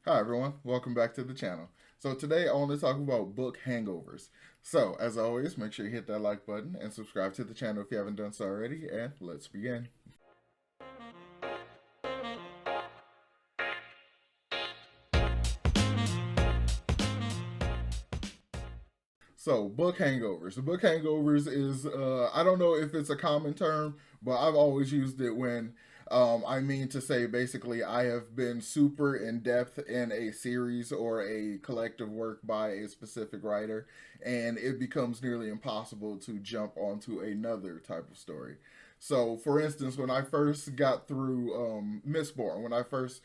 Hi everyone, welcome back to the channel. So today I want to talk about book hangovers. So as always, make sure you hit that like button and subscribe to the channel if you haven't done so already, and let's begin. So book hangovers. The book hangovers is I don't know if it's a common term, but I've always used it when I mean to say basically I have been super in depth in a series or a collective work by a specific writer, and it becomes nearly impossible to jump onto another type of story. So, for instance, when I first got through Mistborn, when I first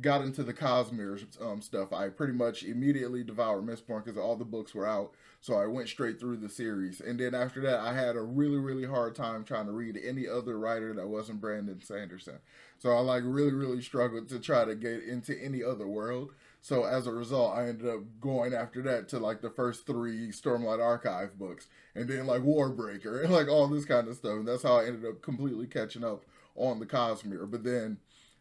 got into the Cosmere stuff, I pretty much immediately devoured Mistborn because all the books were out. So I went straight through the series. And then after that, I had a really, really hard time trying to read any other writer that wasn't Brandon Sanderson. So I really, really struggled to try to get into any other world. So as a result, I ended up going after that to like the first three Stormlight Archive books, and then like Warbreaker and like all this kind of stuff. And that's how I ended up completely catching up on the Cosmere. But then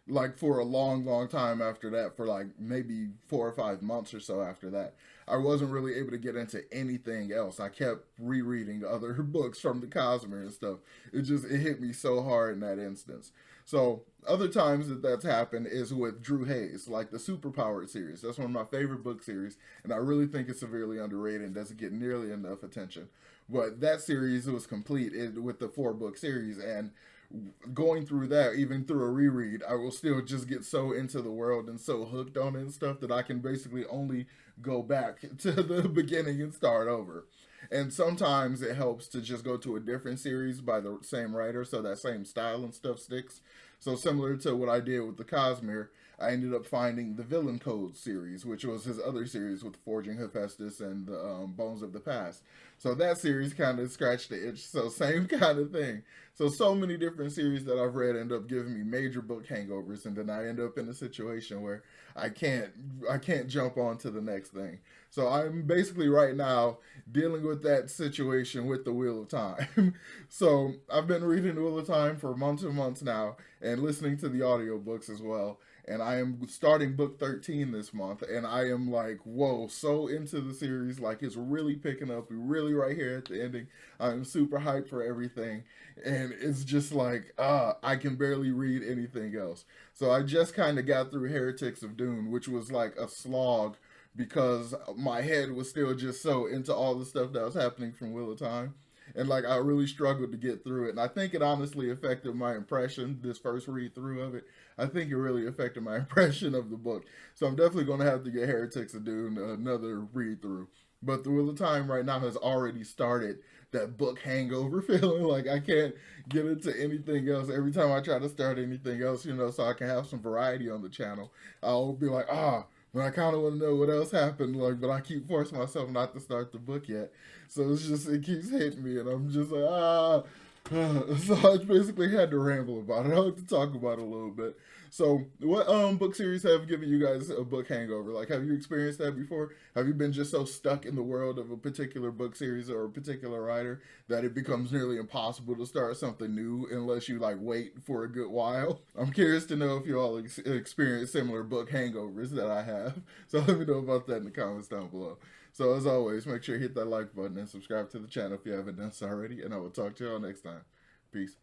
like for a long, long time after that, for like maybe 4 or 5 months or so after that, I wasn't really able to get into anything else. I kept rereading other books from the Cosmere and stuff. It hit me so hard in that instance. So other times that that's happened is with Drew Hayes, like the Superpowered series. That's one of my favorite book series, and I really think it's severely underrated and doesn't get nearly enough attention. But that series was complete with the 4 book series, and going through that, even through a reread, I will still just get so into the world and so hooked on it and stuff that I can basically only go back to the beginning and start over. And sometimes it helps to just go to a different series by the same writer so that same style and stuff sticks. So similar to what I did with the Cosmere, I ended up finding the Villain Code series, which was his other series with Forging Hephaestus and the Bones of the Past. So that series kind of scratched the itch. So same kind of thing. So many different series that I've read end up giving me major book hangovers, and then I end up in a situation where I can't I can't jump on to the next thing. So I'm basically right now dealing with that situation with the Wheel of Time. So I've been reading the Wheel of Time for months and months now, and listening to the audiobooks as well. And I am starting book 13 this month, and I am like, whoa, so into the series. Like, it's really picking up. We're really right here at the ending. I'm super hyped for everything. And it's just like, I can barely read anything else. So I just kind of got through Heretics of Dune, which was like a slog because my head was still just so into all the stuff that was happening from Wheel of Time. And like, I really struggled to get through it. And I think it honestly affected my impression, this first read through of it. I think it really affected my impression of the book. So I'm definitely going to have to get Heretics of Dune another read through. But the Wheel of Time right now has already started that book hangover feeling. Like I can't get into anything else. Every time I try to start anything else, so I can have some variety on the channel, I'll be like, but I kind of want to know what else happened. Like, but I keep forcing myself not to start the book yet. So it keeps hitting me, and I'm just like, So I basically had to ramble about it. I like to talk about it a little bit. So, what book series have given you guys a book hangover? Like, have you experienced that before? Have you been just so stuck in the world of a particular book series or a particular writer that it becomes nearly impossible to start something new unless you like wait for a good while? I'm curious to know if you all experience similar book hangovers that I have. So let me know about that in the comments down below. So as always, make sure you hit that like button and subscribe to the channel if you haven't done so already. And I will talk to y'all next time. Peace.